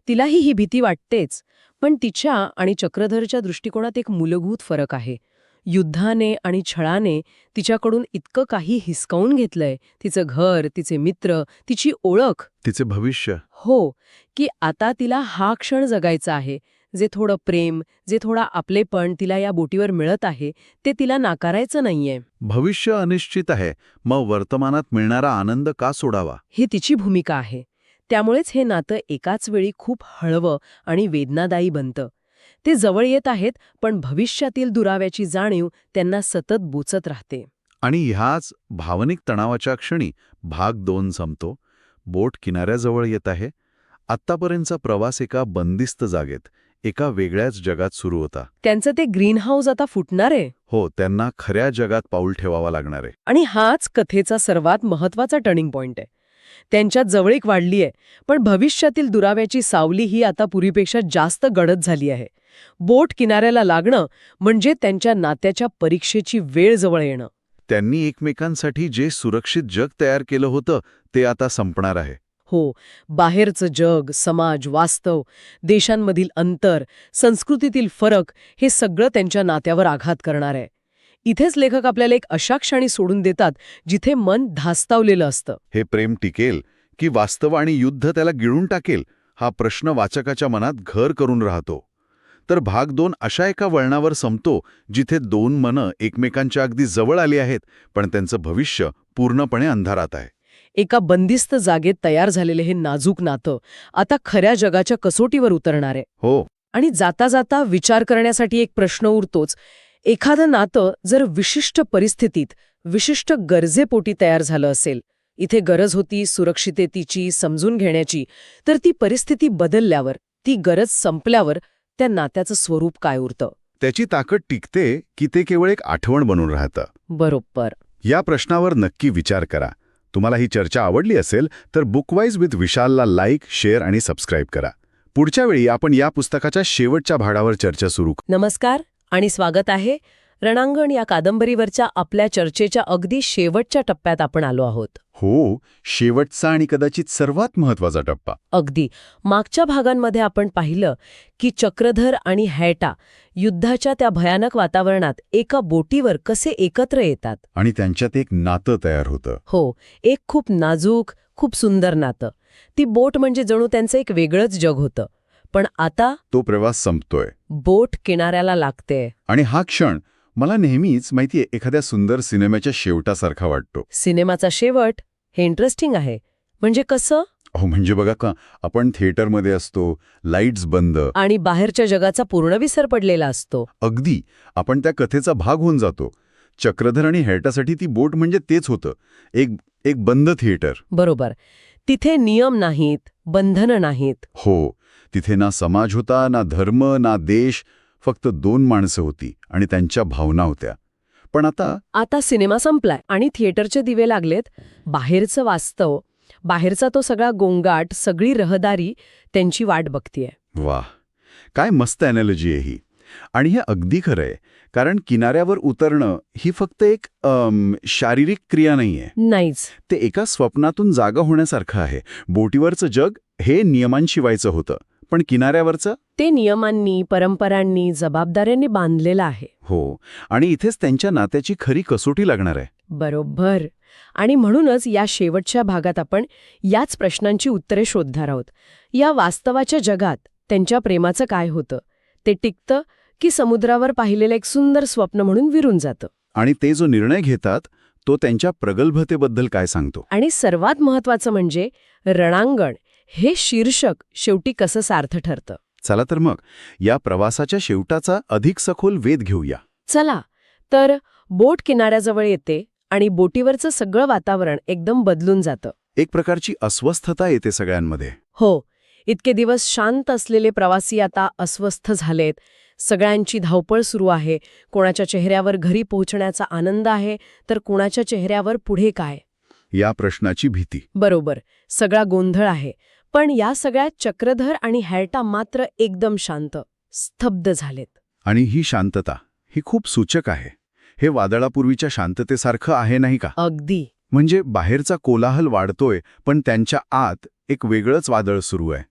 Speaker 2: तिलाही ही भीती वाटतेच, पण तिच्या आणि चक्रधरच्या दृष्टिकोनात एक मूलभूत फरक आहे. युद्धाने आणि छळाने तिच्याकडून इतकं काही हिसकावून घेतलंय, तिचं घर, तिचे मित्र, तिची ओळख,
Speaker 1: तिचे भविष्य.
Speaker 2: हो, की आता तिला हा क्षण जगायचा आहे. जे थोडं प्रेम, जे थोडा आपलेपण तिला या बोटीवर मिळत आहे, ते तिला नाकारायचं नाहीये.
Speaker 1: भविष्य अनिश्चित आहे, मग वर्तमानात मिळणारा आनंद का सोडावा?
Speaker 2: ही तिची भूमिका आहे. त्यामुळेच हे नातं एकाच वेळी खूप हळवं आणि वेदनादायी बनतं. ते जवळ येत आहेत, पण भविष्यातील दुराव्याची जाणीव त्यांना सतत बोचत राहते.
Speaker 1: आणि ह्याच भावनिक तणावाच्या क्षणी भाग 2 संपतो. बोट किनाऱ्याजवळ येत आहे. आत्तापर्यंतचा प्रवास एका बंदिस्त जागेत, एका वेगळ्याच जगात सुरू होता.
Speaker 2: त्यांचं ते ग्रीनहाऊस आता फुटणार आहे.
Speaker 1: हो, त्यांना खऱ्या जगात पाऊल ठेवावा लागणार आहे.
Speaker 2: आणि हाच कथेचा सर्वात महत्वाचा टर्निंग पॉइंट आहे. त्यांच्यात जवळीक वाढली आहे, पण भविष्यातील दुराव्याची सावली ही आता पूर्वीपेक्षा जास्त गडद झाली आहे. बोट किनाऱ्याला लागणं म्हणजे त्यांच्या नात्याच्या परीक्षेची वेळ जवळ येणं.
Speaker 1: त्यांनी एकमेकांसाठी जे सुरक्षित जग तयार केलं होतं ते आता संपणार आहे.
Speaker 2: हो, बाहेरचं जग, समाज, वास्तव, देशांमधील अंतर, संस्कृतीतील फरक हे सगळं त्यांच्या नात्यावर आघात करणार आहे. इथेच लेखक आपल्याला एक अशा क्षणी सोडून देतात जिथे मन धास्तावलेलं असतं.
Speaker 1: हे प्रेम टिकेल की वास्तव आणि युद्ध त्याला गिळून टाकेल, हा प्रश्न वाचकाच्या मनात घर करून राहतो. तर भाग 2 अशा एका वळणावर संपतो जिथे दोन मनं एकमेकांच्या अगदी जवळ आली आहेत, पण त्यांचं भविष्य पूर्णपणे अंधारात आहे.
Speaker 2: एका बंदिस्त जागेत तयार झालेले हे नाजूक नातं आता खऱ्या जगाच्या कसोटीवर उतरणार आहे.
Speaker 1: हो.
Speaker 2: आणि जाता जाता विचार करण्यासाठी एक प्रश्न उरतोच. एखादं नातं जर विशिष्ट परिस्थितीत, विशिष्ट गरजेपोटी तयार झालं असेल, इथे गरज होती सुरक्षिततेची, समजून घेण्याची, तर ती परिस्थिती बदलल्यावर, ती गरज संपल्यावर त्या नात्याचं स्वरूप काय उरतं?
Speaker 1: त्याची ताकद टिकते की ते केवळ एक आठवण बनून राहतं?
Speaker 2: बरोबर.
Speaker 1: या प्रश्नावर नक्की विचार करा. तुम्हाला ही चर्चा आवडली असेल तर बुकवाईज विथ विशालला लाईक, शेअर आणि सबस्क्राईब करा. पुढच्या वेळी आपण या पुस्तकाच्या शेवटच्या भागावर चर्चा सुरू करू.
Speaker 2: नमस्कार आणि स्वागत आहे. रणांगण या कादंबरीवरच्या आपल्या चर्चेच्या अगदी शेवटच्या टप्प्यात आपण आलो आहोत.
Speaker 1: हो, शेवटचा आणि कदाचित सर्वात महत्वाचा टप्पा.
Speaker 2: अगदी. मागच्या भागांमध्ये आपण पाहिलं की चक्रधर आणि हॅर्टा युद्धाच्या त्या भयानक वातावरणात एका बोटीवर कसे एकत्र येतात.
Speaker 1: आणि त्यांच्यात एक नातं तयार होतं.
Speaker 2: हो, एक खूप नाजूक, खूप सुंदर नातं. ती बोट म्हणजे जणू त्यांचं एक वेगळंच जग होतं. पण आता
Speaker 1: तो प्रवास संपतोय.
Speaker 2: बोट किनाऱ्याला लागते.
Speaker 1: आणि हा क्षण मला नेहमीच माहितीये एखाद्या सुंदर सिनेमाच्या शेवटासारखा वाटतो.
Speaker 2: सिनेमाचा शेवट हे इंटरेस्टिंग आहे. म्हणजे कसं?
Speaker 1: हो, म्हणजे बघा का, आपण थिएटरमध्ये असतो, लाईट्स बंद,
Speaker 2: आणि बाहेरच्या जगाचा पूर्ण विसर पडलेला असतो.
Speaker 1: अगदी आपण त्या कथेचा भाग होऊन जातो. चक्रधर आणि हेरटासाठी ती बोट म्हणजे तेच होतं, एक एक बंद थिएटर.
Speaker 2: बरोबर. तिथे नियम नाहीत, बंधनं नाहीत.
Speaker 1: हो, तिथे ना समाज होता, ना धर्म, ना देश, फक्त 2 माणसं होती आणि त्यांच्या भावना होत्या. पण
Speaker 2: आता सिनेमा संपलाय आणि थिएटरचे दिवे लागलेत. बाहेरचं वास्तव, बाहेरचा तो सगळा गोंगाट, सगळी रहदारी त्यांची वाट बघतीये.
Speaker 1: वाह, काय मस्त ॲनॉलॉजी आहे ही. आणि हे अगदी खरं आहे, कारण किनाऱ्यावर उतरणं ही फक्त एक शारीरिक क्रिया नाहीये.
Speaker 2: नाहीच.
Speaker 1: ते एका स्वप्नातून जागा होण्यासारखं आहे. बोटीवरचं जग हे नियमांशिवायचं होतं, पण किनाऱ्यावरचं?
Speaker 2: ते नियमांनी, परंपरांनी, जबाबदाऱ्यांनी बांधलेलं आहे.
Speaker 1: हो, आणि इथेच त्यांच्या नात्याची खरी कसोटी लागणार आहे.
Speaker 2: बरोबर. आणि म्हणूनच या शेवटच्या भागात आपण याच प्रश्नांची उत्तरे शोधणार आहोत. या वास्तवाच्या जगात त्यांच्या प्रेमाचं काय होतं? ते टिकतं की समुद्रावर पाहिलेलं एक सुंदर स्वप्न म्हणून विरून जातं?
Speaker 1: आणि ते जो निर्णय घेतात तो त्यांच्या प्रगल्भतेबद्दल काय सांगतो?
Speaker 2: आणि सर्वात महत्वाचं म्हणजे रणांगण हे शीर्षक शेवटी कसं सार्थ ठरतं?
Speaker 1: चला तर मग या प्रवासाच्या शेवटाचा अधिक सखोल वेध घेऊया.
Speaker 2: चला तर बोट किनाऱ्याजवळ येते आणि बोटीवरचं सगळं वातावरण एकदम बदलून जातं.
Speaker 1: एक प्रकारची अस्वस्थता येते सगळ्यांमध्ये.
Speaker 2: हो, इतके दिवस शांत असलेले प्रवासी आता अस्वस्थ झालेत. सगळ्यांची धावपळ सुरू आहे. कोणाच्या चेहऱ्यावर घरी पोहोचण्याचा आनंद आहे, तर कोणाच्या चेहऱ्यावर पुढे काय,
Speaker 1: या प्रश्नाची भीती.
Speaker 2: बरोबर. सगळा गोंधळ आहे. पण या सगळ्यात चक्रधर आणि हेरटा मात्र एकदम शांत, स्तब्ध झालेत.
Speaker 1: आणि ही शांतता ही खूप सूचक आहे. हे वादळापूर्वीच्या शांततेसारखं आहे नाही का?
Speaker 2: अगदी.
Speaker 1: म्हणजे बाहेरचा कोलाहल वाढतोय, पण त्यांच्या आत एक वेगळंच वादळ सुरू आहे.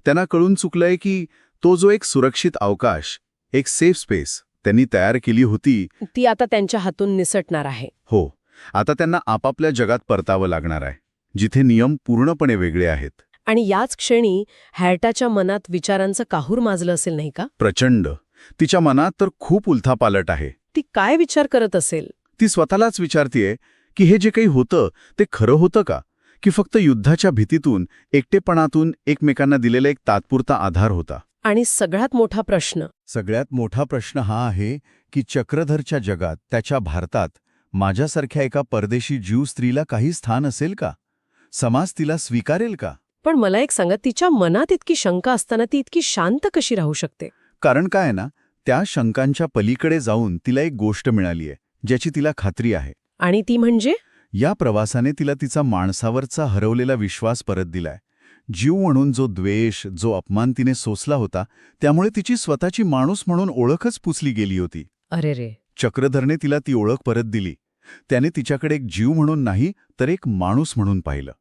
Speaker 1: त्यांना कळून चुकलंय की तो जो एक सुरक्षित अवकाश, एक सेफ स्पेस त्यांनी तयार केली होती,
Speaker 2: ती आता त्यांच्या हातून निसटणार आहे.
Speaker 1: हो, आता त्यांना आपापल्या जगात परतावं लागणार आहे, जिथे नियम पूर्णपणे वेगळे आहेत.
Speaker 2: आणि याच क्षणी हेरटाच्या मनात विचारांचं काहूर माजलं असेल, नाही का?
Speaker 1: प्रचंड. तिच्या मनात तर खूप उलथापालट आहे.
Speaker 2: ती काय विचार करत असेल?
Speaker 1: ती स्वतःलाच विचारतीये की हे जे काही होतं ते खरं होतं का, की फक्त युद्धाच्या भीतीतून, एकटेपणातून एकमेकांना दिलेला एक तात्पुरता आधार होता.
Speaker 2: आणि सगळ्यात मोठा प्रश्न
Speaker 1: हा आहे की चक्रधरच्या जगात, त्याच्या भारतात, माझ्यासारख्या एका परदेशी ज्यू स्त्रीला काही स्थान असेल का? समाज तिला स्वीकारेल का?
Speaker 2: पण मला एक सांगा, तिच्या मनात इतकी शंका असताना ती इतकी शांत कशी राहू शकते?
Speaker 1: कारण काय आहे ना, त्या शंकांच्या पलीकडे जाऊन तिला एक गोष्ट मिळालीये ज्याची तिला खात्री आहे.
Speaker 2: आणि ती म्हणजे?
Speaker 1: या प्रवासाने तिला तिचा माणसावरचा हरवलेला विश्वास परत दिलाय. जीव म्हणून जो द्वेष, जो अपमान तिने सोसला होता, त्यामुळे तिची स्वतःची माणूस म्हणून ओळखच पुसली गेली होती.
Speaker 2: अरे रे.
Speaker 1: चक्रधरने तिला ती ओळख परत दिली. त्याने तिच्याकडे एक जीव म्हणून नाही, तर एक माणूस म्हणून पाहिलं.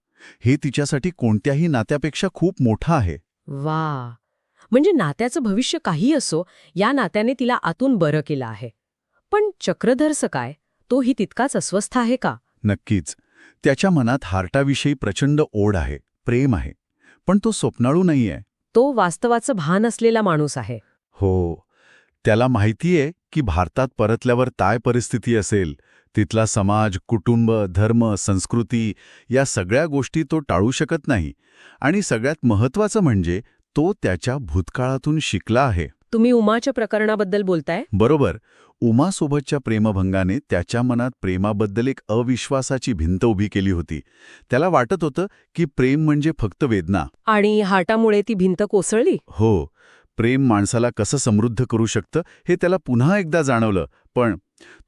Speaker 1: हे तिच्यासाठी कोणत्याही नात्यापेक्षा खूप मोठं आहे.
Speaker 2: वा. म्हणजे नात्याचं भविष्य काही असो, या नात्याने तिला आतून बरं केलं आहे. पण चक्रधरचं काय? तोही तितकाच अस्वस्थ आहे का?
Speaker 1: नक्कीच. त्याच्या मनात हार्टाविषयी प्रचंड ओढ आहे, प्रेम आहे. पण तो स्वप्नाळू नाहीये.
Speaker 2: तो वास्तवाचं भान असलेला माणूस आहे.
Speaker 1: हो, त्याला माहितीये की भारतात परतल्यावर काय परिस्थिती असेल. तिथला समाज, कुटुंब, धर्म, संस्कृती या सगळ्या गोष्टी तो टाळू शकत नाही. आणि सगळ्यात महत्त्वाचं म्हणजे तो त्याच्या भूतकाळातून शिकला आहे.
Speaker 2: तुम्ही उमाच्या प्रकरणाबद्दल बोलताय?
Speaker 1: बरोबर. उमासोबतच्या प्रेमभंगाने त्याच्या मनात प्रेमाबद्दल एक अविश्वासाची भिंत उभी केली होती. त्याला वाटत होतं की प्रेम म्हणजे फक्त वेदना.
Speaker 2: आणि हाटामुळे ती भिंत कोसळली?
Speaker 1: हो, प्रेम माणसाला कसं समृद्ध करू शकतं हे त्याला पुन्हा एकदा जाणवलं. पण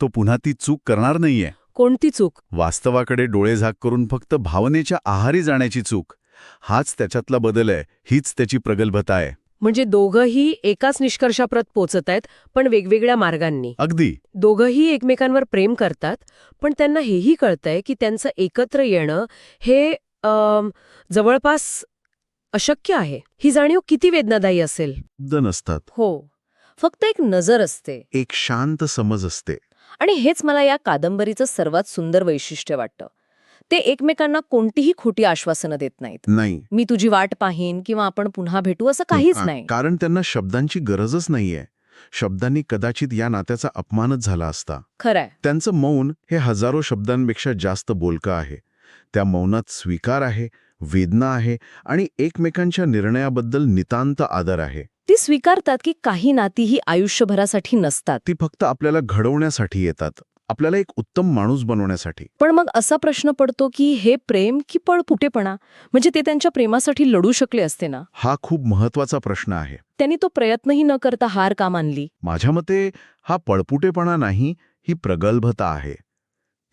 Speaker 1: तो पुन्हा ती चूक करणार नाहीये.
Speaker 2: कोणती चूक?
Speaker 1: वास्तवाकडे डोळेझाक करून फक्त भावनेच्या आहारी जाण्याची चूक. हाच त्याच्यातला बदल आहे, हीच त्याची प्रगल्भता आहे.
Speaker 2: म्हणजे दोघंही एकाच निष्कर्षाप्रत पोचत आहेत, पण वेगवेगळ्या मार्गांनी.
Speaker 1: अगदी.
Speaker 2: दोघंही एकमेकांवर प्रेम करतात, पण त्यांना हेही कळतंय की त्यांचं एकत्र येणं हे जवळपास अशक्य आहे. ही जाणीव किती वेदनादायी असेल.
Speaker 1: नसतात.
Speaker 2: हो, फक्त एक नजर असते,
Speaker 1: एक शांत समज असते.
Speaker 2: आणि हेच मला या कादंबरीचं सर्वात सुंदर वैशिष्ट्य वाटतं. ते एकमेकांना कोणतीही खोटी आश्वासनं देत नाहीत.
Speaker 1: नाही.
Speaker 2: मी तुझी वाट पाहीन किंवा आपण पुन्हा भेटू असं काहीच नाही.
Speaker 1: कारण त्यांना शब्दांची गरजच नाहीये. शब्दांनी कदाचित या नात्याचा अपमानच झाला असता.
Speaker 2: खरंय.
Speaker 1: त्यांचं मौन हे हजारो शब्दांपेक्षा जास्त बोलकं आहे. त्या मौनात स्वीकार आहे, वेदना आहे आणि एकमेकांच्या निर्णयाबद्दल नितांत आदर आहे.
Speaker 2: ती स्वीकारतात की काही नाती ही आयुष्यभरासाठी नसतात.
Speaker 1: ती फक्त आपल्याला घडवण्यासाठी येतात, आपल्याला एक उत्तम माणूस बनवण्यासाठी.
Speaker 2: पण मग असा प्रश्न पडतो की हे प्रेम की पळपुटेपणा? म्हणजे ते त्यांच्या प्रेमासाठी लढू शकले असते ना?
Speaker 1: हा खूप महत्वाचा प्रश्न आहे.
Speaker 2: त्यांनी तो प्रयत्नही न करता हार का मानली?
Speaker 1: माझ्या मते हा पळपुटेपणा नाही, ही प्रगल्भता आहे.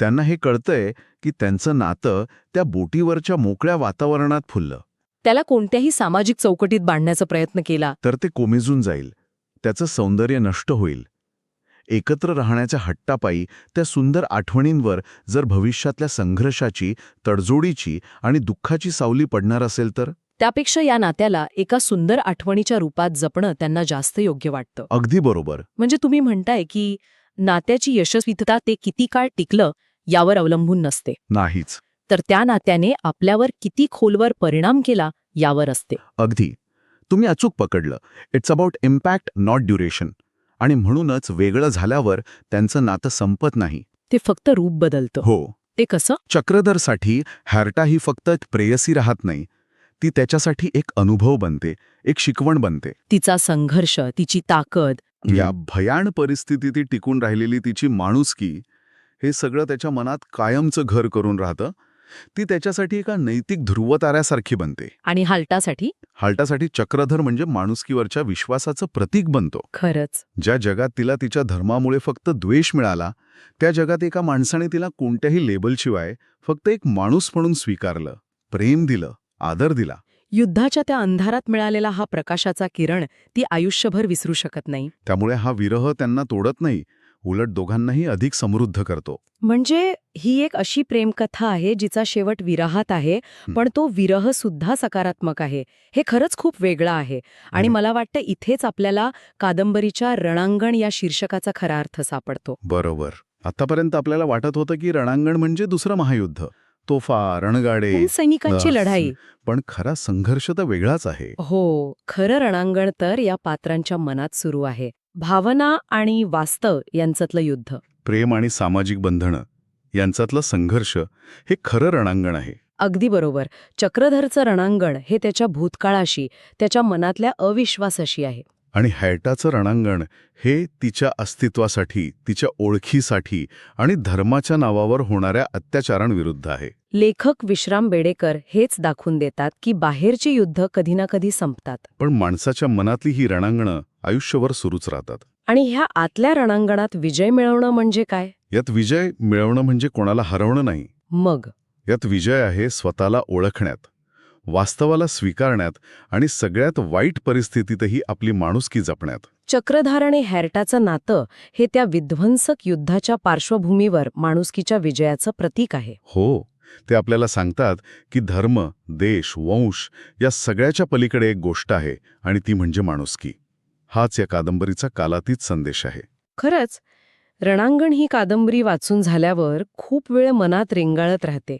Speaker 1: त्यांना हे कळतंय की त्यांचं नातं त्या बोटीवरच्या मोकळ्या वातावरणात फुललं
Speaker 2: त्याला कोणत्याही सामाजिक चौकटीत बांधण्याचा प्रयत्न केला
Speaker 1: तर ते कोमेजून जाईल, त्याचं सौंदर्य नष्ट होईल. एकत्र राहण्याच्या हट्टापायी त्या सुंदर आठवणींवर जर भविष्यातल्या संघर्षाची, तडजोडीची आणि दुःखाची सावली पडणार असेल तर?
Speaker 2: त्यापेक्षा या नात्याला एका सुंदर आठवणीच्या रूपात जपणं त्यांना जास्त योग्य वाटतं.
Speaker 1: अगदी बरोबर.
Speaker 2: म्हणजे तुम्ही म्हणताय की नात्याची यशस्वीता ते किती काळ टिकलं यावर अवलंबून नसते,
Speaker 1: नाहीच.
Speaker 2: तर त्या नात्याने आपल्यावर किती खोलवर परिणाम केला यावर असते.
Speaker 1: अगदी. तुम्ही अचूक पकडलं. It's about impact, not duration. आणि म्हणूनच वेगळं झाल्यावर त्यांचं नातं संपत नाही.
Speaker 2: ते फक्त रूप बदलतं.
Speaker 1: हो.
Speaker 2: ते कसं?
Speaker 1: चक्रधरसाठी हॅर्टा ही फक्त प्रेयसी राहत नाही. ती त्याच्यासाठी एक अनुभव बनते, एक शिकवण बनते.
Speaker 2: तिचा संघर्ष, तिची ताकद,
Speaker 1: या भयाण परिस्थितीत ती टिकून राहिलेली तिची माणुसकी, हे सगळं त्याच्या मनात कायमचं घर करून राहतं. ती त्याच्यासाठी एका नैतिक ध्रुवताऱ्यासारखी बनते.
Speaker 2: आणि
Speaker 1: हाल्टासाठी चक्रधर म्हणजे माणुसकीवरच्या विश्वासाचं प्रतीक बनतो.
Speaker 2: खरंच
Speaker 1: ज्या जगात तिला तिच्या धर्मामुळे फक्त द्वेष मिळाला, त्या जगात एका माणसाने तिला कोणत्याही लेबलशिवाय फक्त एक माणूस म्हणून स्वीकारलं, प्रेम दिलं, आदर दिला.
Speaker 2: युद्धाच्या त्या अंधारात मिळालेला हा प्रकाशाचा किरण ती आयुष्यभर विसरू शकत नाही.
Speaker 1: त्यामुळे हा विरह त्यांना तोडत नाही, उलट दोघांनाही अधिक समृद्ध करतो.
Speaker 2: म्हणजे ही एक अशी प्रेमकथा आहे जिचा शेवट विरहात आहे, पण तो विरह सुद्धा सकारात्मक आहे. हे खरंच खूप वेगळं आहे. आणि मला वाटतं इथेच आपल्याला कादंबरीच्या रणांगण या शीर्षकाचा खरा अर्थ सापडतो.
Speaker 1: बरोबर. आतापर्यंत आपल्याला वाटत होतं की रणांगण म्हणजे दुसरं महायुद्ध, तोफा, रणगाडे,
Speaker 2: सैनिकांची लढाई.
Speaker 1: पण खरा संघर्ष तर वेगळाच आहे.
Speaker 2: हो, खरं रणांगण तर या पात्रांच्या मनात सुरू आहे. भावना आणि वास्तव यांच्यातलं युद्ध,
Speaker 1: प्रेम आणि सामाजिक बंधनं यांच्यातलं संघर्ष, हे खरं रणांगण आहे.
Speaker 2: अगदी बरोबर. चक्रधरचं रणांगण हे त्याच्या भूतकाळाशी, त्याच्या मनातल्या अविश्वासाशी आहे.
Speaker 1: आणि हॅर्टाचं रणांगण हे तिच्या अस्तित्वासाठी, तिच्या ओळखीसाठी आणि धर्माच्या नावावर होणाऱ्या अत्याचारांविरुद्ध आहे.
Speaker 2: लेखक विश्राम बेडेकर हेच दाखवून देतात की बाहेरची युद्ध कधी ना कधी संपतात,
Speaker 1: पण माणसाच्या मनातली ही रणांगणं आयुष्यभर सुरूच राहतात.
Speaker 2: आणि ह्या आतल्या रणांगणात विजय मिळवणं म्हणजे काय?
Speaker 1: यात विजय मिळवणं म्हणजे कोणाला हरवणं नाही.
Speaker 2: मग
Speaker 1: यात विजय आहे स्वतःला ओळखण्यात, वास्तवाला स्वीकारण्यात आणि सगळ्यात वाईट परिस्थितीतही आपली माणुसकी जपण्यात.
Speaker 2: चक्रधार आणि हॅर्टाचं नातं हे त्या विध्वंसक युद्धाच्या पार्श्वभूमीवर माणुसकीच्या विजयाचं प्रतीक आहे.
Speaker 1: हो, ते आपल्याला सांगतात की धर्म, देश, वंश या सगळ्याच्या पलीकडे एक गोष्ट आहे आणि ती म्हणजे माणुसकी. हाच या कादंबरीचा कालातीत संदेश आहे.
Speaker 2: खरंच, रणांगण ही कादंबरी वाचून झाल्यावर खूप वेळ मनात रेंगाळत राहते.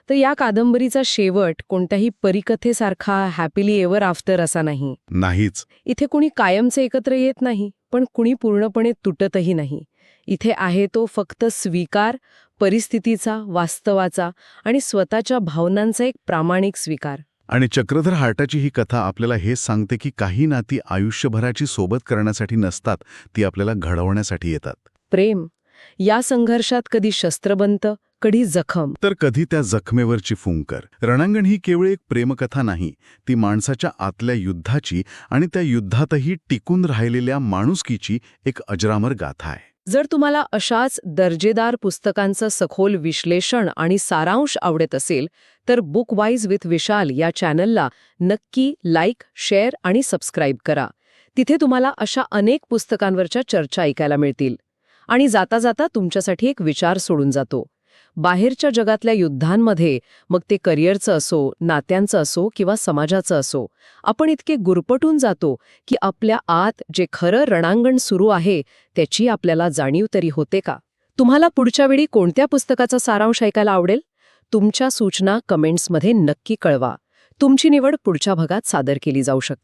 Speaker 2: तर या कादंबरीचा शेवट कोणत्याही परिकथेसारखा हॅपीली एव्हर आफ्टर असा नाही.
Speaker 1: नाहीच.
Speaker 2: इथे कुणी कायमचे एकत्र येत नाही, पण कुणी पूर्णपणे तुटतही नाही. इथे आहे तो फक्त स्वीकार, परिस्थितीचा, वास्तवाचा आणि स्वतःच्या भावनांचा एक प्रामाणिक स्वीकार.
Speaker 1: आणि चक्रधर हार्टाची ही कथा आपल्याला हेच सांगते की काही नाती आयुष्यभराची सोबत करण्यासाठी नसतात, ती आपल्याला घडवण्यासाठी येतात.
Speaker 2: प्रेम या संघर्षात कधी शस्त्र बनतं, कधी जखम,
Speaker 1: तर कधी त्या जखमेवरची फुंकर. रणांगण ही केवळ एक प्रेमकथा नाही, ती माणसाच्या आतल्या युद्धाची आणि त्या युद्धातही टिकून राहिलेल्या माणुसकीची एक अजरामर गाथा आहे.
Speaker 2: जर तुम्हाला अशाच दर्जेदार पुस्तकांचं सखोल विश्लेषण आणि सारांश आवडत असेल तर बुक वाईज विथ विशाल या चॅनलला नक्की लाईक, शेअर आणि सबस्क्राईब करा. तिथे तुम्हाला अशा अनेक पुस्तकांवरच्या चर्चा ऐकायला मिळतील. आणि जाता जाता तुमच्यासाठी एक विचार सोडून जातो. बाहेरच्या जगातल्या युद्धांमध्ये, मग ते करिअरचं असो, नात्यांचं असो किंवा समाजाचं असो, आपण इतके गुरफटून जातो की आपल्या आत जे खरं रणांगण सुरू आहे त्याची आपल्याला जाणीव तरी होते का? तुम्हाला पुढच्या वेळी कोणत्या पुस्तकाचा सारांश ऐकायला आवडेल? तुमच्या सूचना कमेंट्समध्ये नक्की कळवा. तुमची निवड पुढच्या भागात सादर केली जाऊ शकते.